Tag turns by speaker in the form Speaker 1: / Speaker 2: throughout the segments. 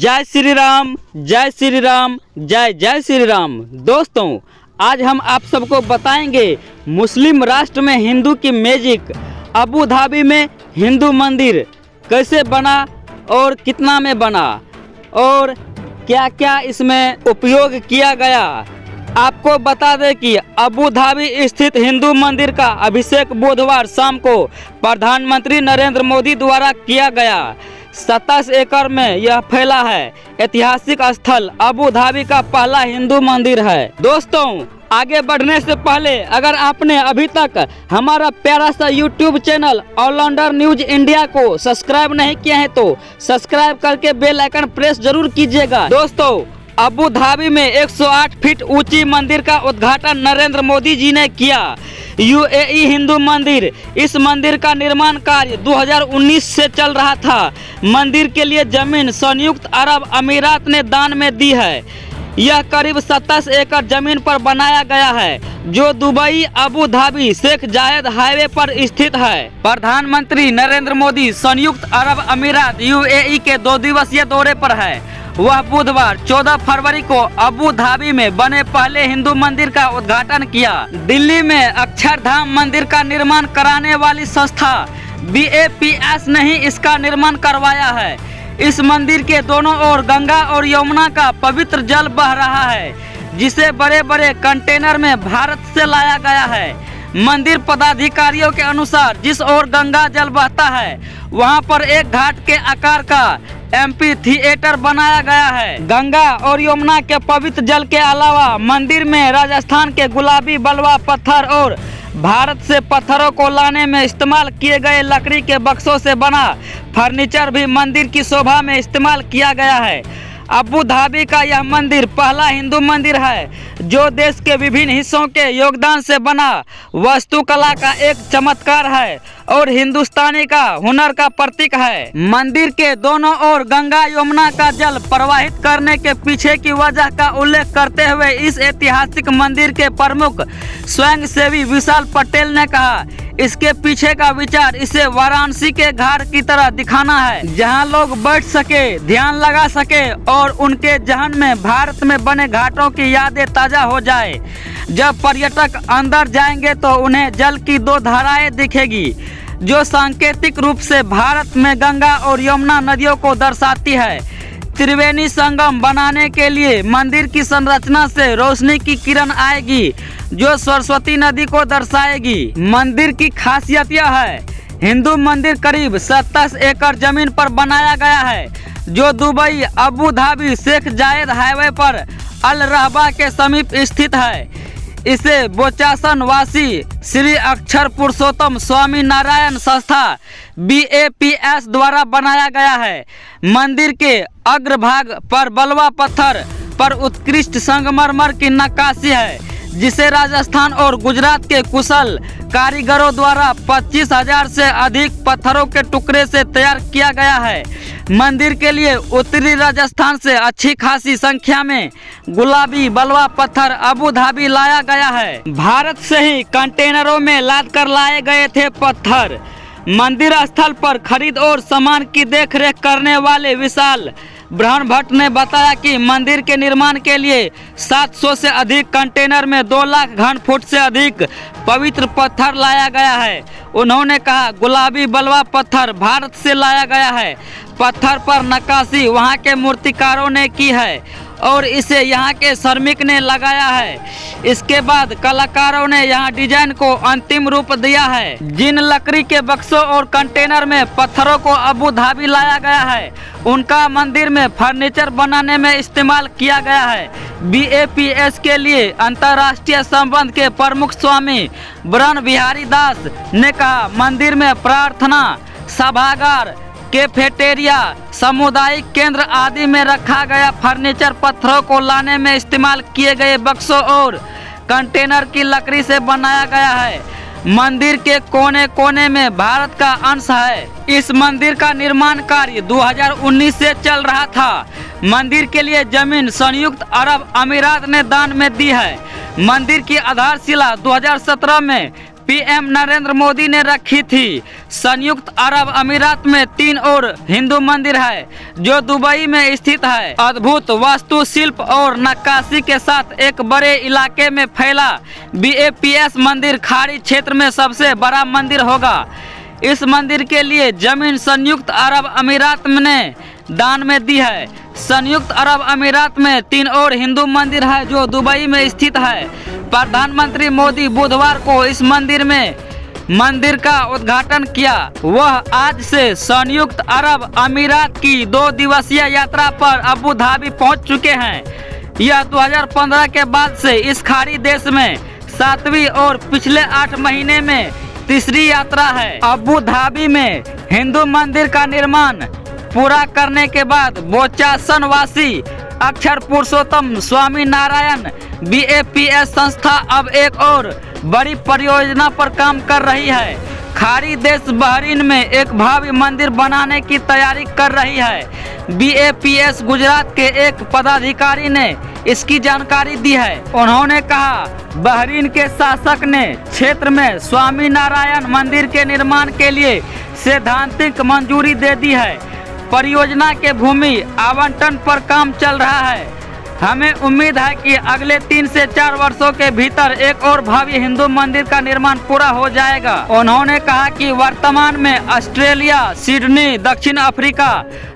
Speaker 1: जय श्री राम, जय श्री राम, जय जय श्री राम। दोस्तों, आज हम आप सबको बताएंगे मुस्लिम राष्ट्र में हिंदू की मैजिक। अबू धाबी में हिंदू मंदिर कैसे बना और कितना में बना और क्या क्या इसमें उपयोग किया गया। आपको बता दें कि अबू धाबी स्थित हिंदू मंदिर का अभिषेक बुधवार शाम को प्रधानमंत्री नरेंद्र मोदी द्वारा किया गया। 27 एकड़ में यह फैला है ऐतिहासिक स्थल अबू धाबी का पहला हिंदू मंदिर है। दोस्तों, आगे बढ़ने से पहले अगर आपने अभी तक हमारा प्यारा सा YouTube channel allrounder news India को सब्सक्राइब नहीं किया है तो सब्सक्राइब करके बेल आइकन प्रेस जरूर कीजिएगा। दोस्तों, अबू धाबी में 108 फीट ऊंची मंदिर का उद्घाटन नरेंद्र मोदी जी ने किया। UAE हिंदू मंदिर, इस मंदिर का निर्माण कार्य 2019 से चल रहा था। मंदिर के लिए जमीन संयुक्त अरब अमीरात ने दान में दी है। यह करीब 27 एकड़ जमीन पर बनाया गया है जो दुबई अबू धाबी शेख जायद हाईवे पर स्थित है। प्रधानमंत्री नरेंद्र मोदी संयुक्त अरब अमीरात UAE के 2 दिवसीय दौरे पर है। वह बुधवार 14 फरवरी को अबू धाबी में बने पहले हिंदू मंदिर का उद्घाटन किया। दिल्ली में अक्षरधाम मंदिर का निर्माण कराने वाली संस्था BAPS ने ही इसका निर्माण करवाया है। इस मंदिर के दोनों ओर गंगा और यमुना का पवित्र जल बह रहा है, जिसे बड़े बड़े कंटेनर में भारत से लाया गया है। मंदिर पदाधिकारियों के अनुसार जिस ओर गंगा जल बहता है वहां पर एक घाट के आकार का MP थिएटर बनाया गया है। गंगा और यमुना के पवित्र जल के अलावा मंदिर में राजस्थान के गुलाबी बलुआ पत्थर और भारत से पत्थरों को लाने में इस्तेमाल किए गए लकड़ी के बक्सों से बना फर्नीचर भी मंदिर की शोभा में इस्तेमाल किया गया है। अबू धाबी का यह मंदिर पहला हिंदू मंदिर है जो देश के विभिन्न हिस्सों के योगदान से बना वास्तुकला का एक चमत्कार है और हिंदुस्तानी का हुनर का प्रतीक है। मंदिर के दोनों ओर गंगा यमुना का जल प्रवाहित करने के पीछे की वजह का उल्लेख करते हुए इस ऐतिहासिक मंदिर के प्रमुख स्वयंसेवी विशाल पटेल ने कहा, इसके पीछे का विचार इसे वाराणसी के घाट की तरह दिखाना है, जहां लोग बैठ सके, ध्यान लगा सके और उनके जहन में भारत में बने घाटों की यादें ताजा हो जाए। जब पर्यटक अंदर जाएंगे तो उन्हें जल की 2 धाराएं दिखेगी जो सांकेतिक रूप से भारत में गंगा और यमुना नदियों को दर्शाती है। त्रिवेणी संगम बनाने के लिए मंदिर की संरचना से रोशनी की किरण आएगी जो सरस्वती नदी को दर्शाएगी। मंदिर की खासियत यह है, हिंदू मंदिर करीब 27 एकड़ जमीन पर बनाया गया है जो दुबई अबू धाबी शेख जायद हाईवे पर अल रहबा के समीप स्थित है। इसे बोचासन वासी श्री अक्षर पुरुषोत्तम स्वामी नारायण संस्था BAPS द्वारा बनाया गया है। मंदिर के अग्रभाग पर बलुआ पत्थर पर उत्कृष्ट संगमरमर की नक्काशी है जिसे राजस्थान और गुजरात के कुशल कारीगरों द्वारा 25,000 से अधिक पत्थरों के टुकड़े से तैयार किया गया है। मंदिर के लिए उत्तरी राजस्थान से अच्छी खासी संख्या में गुलाबी बलुआ पत्थर अबू धाबी लाया गया है। भारत से ही कंटेनरों में लाद कर लाए गए थे पत्थर। मंदिर स्थल पर खरीद और सामान की देखरेख करने वाले विशाल ब्रह्म भट्ट ने बताया कि मंदिर के निर्माण के लिए 700 से अधिक कंटेनर में 2 लाख घन फुट से अधिक पवित्र पत्थर लाया गया है। उन्होंने कहा, गुलाबी बलुआ पत्थर भारत से लाया गया है। पत्थर पर नक्काशी वहां के मूर्तिकारों ने की है और इसे यहाँ के श्रमिक ने लगाया है। इसके बाद कलाकारों ने यहाँ डिजाइन को अंतिम रूप दिया है। जिन लकड़ी के बक्सों और कंटेनर में पत्थरों को अबू धाबी लाया गया है उनका मंदिर में फर्नीचर बनाने में इस्तेमाल किया गया है। BAPS के लिए अंतर्राष्ट्रीय संबंध के प्रमुख स्वामी ब्रह्म बिहारी दास ने कहा, मंदिर में प्रार्थना सभागार, कैफेटेरिया, सामुदायिक केंद्र आदि में रखा गया फर्नीचर पत्थरों को लाने में इस्तेमाल किए गए बक्सों और कंटेनर की लकड़ी से बनाया गया है। मंदिर के कोने कोने में भारत का अंश है। इस मंदिर का निर्माण कार्य 2019 से चल रहा था। मंदिर के लिए जमीन संयुक्त अरब अमीरात ने दान में दी है। मंदिर की आधारशिला 2017 में PM नरेंद्र मोदी ने रखी थी। संयुक्त अरब अमीरात में 3 और हिंदू मंदिर है जो दुबई में स्थित है। अद्भुत वास्तुशिल्प और नक्काशी के साथ एक बड़े इलाके में फैला BAPS मंदिर खाड़ी क्षेत्र में सबसे बड़ा मंदिर होगा। इस मंदिर के लिए जमीन संयुक्त अरब अमीरात ने दान में दी है। संयुक्त अरब अमीरात में 3 और हिंदू मंदिर है जो दुबई में स्थित है। प्रधानमंत्री मोदी बुधवार को इस मंदिर का उद्घाटन किया। वह आज से संयुक्त अरब अमीरात की 2 दिवसीय यात्रा पर अबू धाबी पहुंच चुके हैं। यह 2015 के बाद से इस खाड़ी देश में 7वीं और पिछले 8 महीने में तीसरी यात्रा है। अबू धाबी में हिंदू मंदिर का निर्माण पूरा करने के बाद बोचासन वासी अक्षर पुरुषोत्तम स्वामी नारायण BAPS संस्था अब एक और बड़ी परियोजना पर काम कर रही है। खाड़ी देश बहरीन में एक भव्य मंदिर बनाने की तैयारी कर रही है। BAPS गुजरात के एक पदाधिकारी ने इसकी जानकारी दी है। उन्होंने कहा, बहरीन के शासक ने क्षेत्र में स्वामी नारायण मंदिर के निर्माण के लिए सैद्धांतिक मंजूरी दे दी है। परियोजना के भूमि आवंटन पर काम चल रहा है। हमें उम्मीद है कि अगले 3 से 4 वर्षों के भीतर एक और भव्य हिंदू मंदिर का निर्माण पूरा हो जाएगा। उन्होंने कहा कि वर्तमान में ऑस्ट्रेलिया, सिडनी, दक्षिण अफ्रीका,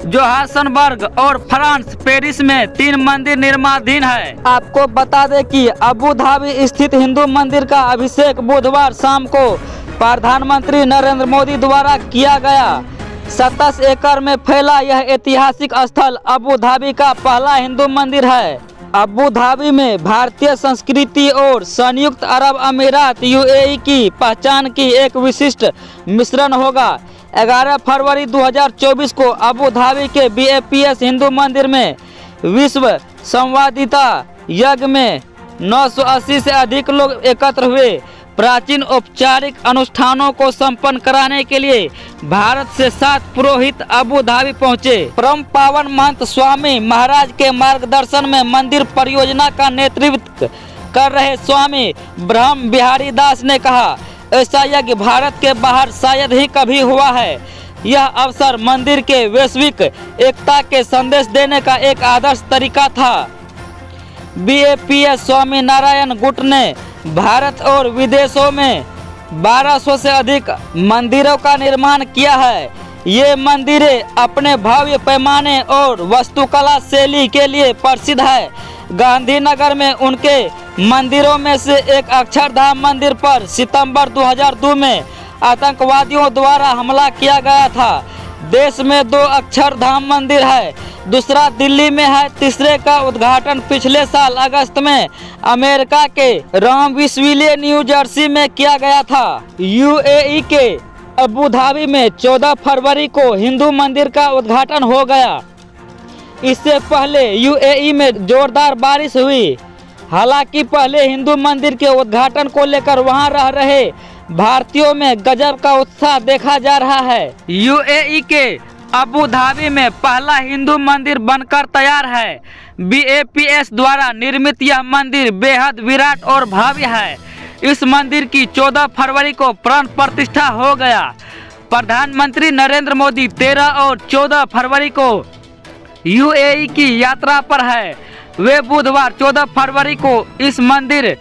Speaker 1: जोहान्सबर्ग और फ्रांस, पेरिस में 3 मंदिर निर्माणाधीन है। आपको बता दें कि अबू धाबी स्थित हिंदू मंदिर का अभिषेक बुधवार शाम को प्रधानमंत्री नरेंद्र मोदी द्वारा किया गया। 27 एकड़ में फैला यह ऐतिहासिक स्थल अबू धाबी का पहला हिंदू मंदिर है। अबू धाबी में भारतीय संस्कृति और संयुक्त अरब अमीरात UAE की पहचान की एक विशिष्ट मिश्रण होगा। 11 फरवरी 2024 को अबू धाबी के BAPS हिंदू मंदिर में विश्व संवादिता यज्ञ में 980 से अधिक लोग एकत्र हुए। प्राचीन औपचारिक अनुष्ठानों को संपन्न कराने के लिए भारत से 7 पुरोहित अबू धाबी पहुंचे। परम पावन महंत स्वामी महाराज के मार्गदर्शन में मंदिर परियोजना का नेतृत्व कर रहे स्वामी ब्रह्म बिहारी दास ने कहा, ऐसा यज्ञ भारत के बाहर शायद ही कभी हुआ है। यह अवसर मंदिर के वैश्विक एकता के संदेश देने का एक आदर्श तरीका था। BAPS स्वामी नारायण गुट ने भारत और विदेशों में 1200 से अधिक मंदिरों का निर्माण किया है। ये मंदिरें अपने भव्य पैमाने और वास्तुकला शैली के लिए प्रसिद्ध है। गांधीनगर में उनके मंदिरों में से एक अक्षरधाम मंदिर पर सितंबर 2002 में आतंकवादियों द्वारा हमला किया गया था। देश में 2 अक्षरधाम मंदिर है, दूसरा दिल्ली में है। तीसरे का उद्घाटन पिछले साल अगस्त में अमेरिका के रामविसविले न्यू जर्सी में किया गया था। UAE के अबू धाबी में 14 फरवरी को हिंदू मंदिर का उद्घाटन हो गया। इससे पहले UAE में जोरदार बारिश हुई। हालांकि पहले हिंदू मंदिर के उद्घाटन को लेकर वहां रह रहे भारतीयों में गजब का उत्साह देखा जा रहा है। UAE के अबू धाबी में पहला हिंदू मंदिर बनकर तैयार है। BAPS द्वारा निर्मित यह मंदिर बेहद विराट और भव्य है। इस मंदिर की 14 फरवरी को प्राण प्रतिष्ठा हो गया। प्रधानमंत्री नरेंद्र मोदी 13 और 14 फरवरी को UAE की यात्रा पर है। वे बुधवार 14 फरवरी को इस मंदिर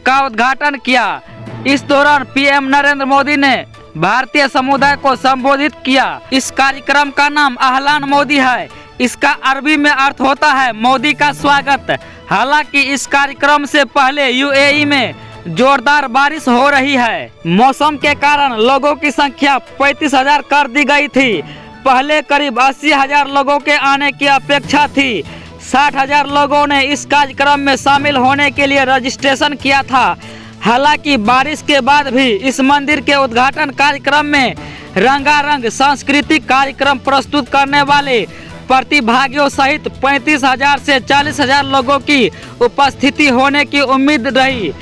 Speaker 1: का उद्घाटन किया। इस दौरान PM नरेंद्र मोदी ने भारतीय समुदाय को संबोधित किया। इस कार्यक्रम का नाम अहलान मोदी है। इसका अरबी में अर्थ होता है मोदी का स्वागत। हालांकि इस कार्यक्रम से पहले UAE में जोरदार बारिश हो रही है। मौसम के कारण लोगों की संख्या 35,000 कर दी गई थी। पहले करीब 80,000 लोगों के आने की अपेक्षा थी। 60,000 लोगों ने इस कार्यक्रम में शामिल होने के लिए रजिस्ट्रेशन किया था। हालांकि बारिश के बाद भी इस मंदिर के उद्घाटन कार्यक्रम में रंगारंग सांस्कृतिक कार्यक्रम प्रस्तुत करने वाले प्रतिभागियों सहित 35,000 से 40,000 लोगों की उपस्थिति होने की उम्मीद रही।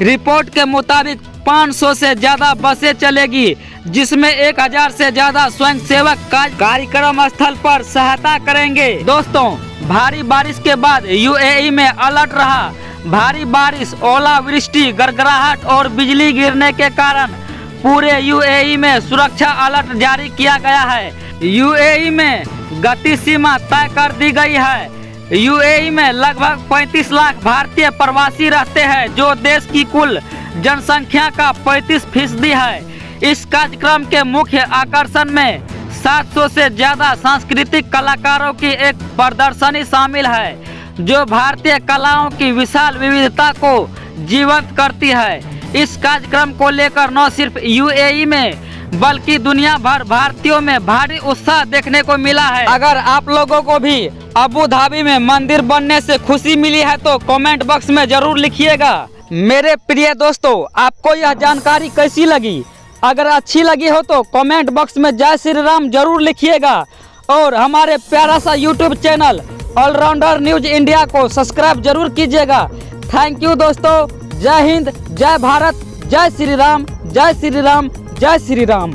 Speaker 1: रिपोर्ट के मुताबिक 500 से ज्यादा बसें चलेगी, जिसमें 1000 से ज्यादा स्वयंसेवक कार्यक्रम स्थल पर सहायता करेंगे। दोस्तों, भारी बारिश के बाद UAE में अलर्ट रहा। भारी बारिश, ओलावृष्टि, गड़गड़ाहट और बिजली गिरने के कारण पूरे यूएई में सुरक्षा अलर्ट जारी किया गया है। यूएई में गति सीमा तय कर दी गई है। यूएई में लगभग 35 लाख भारतीय प्रवासी रहते हैं, जो देश की कुल जनसंख्या का 35% है। इस कार्यक्रम के मुख्य आकर्षण में 700 से ज्यादा सांस्कृतिक कलाकारों की एक प्रदर्शनी शामिल है, जो भारतीय कलाओं की विशाल विविधता को जीवंत करती है। इस कार्यक्रम को लेकर न सिर्फ यूएई में बल्कि दुनिया भर भारतीयों में भारी उत्साह देखने को मिला है। अगर आप लोगों को भी अबू धाबी में मंदिर बनने से खुशी मिली है तो कमेंट बॉक्स में जरूर लिखिएगा। मेरे प्रिय दोस्तों, आपको यह जानकारी कैसी लगी? अगर अच्छी लगी हो तो कमेंट बॉक्स में जय श्री राम जरूर लिखिएगा और हमारे प्यारा सा YouTube channel allrounder news India को सब्सक्राइब जरूर कीजिएगा। थैंक यू दोस्तों। जय हिंद, जय भारत, जय श्री राम, जय श्री राम, जय श्री राम।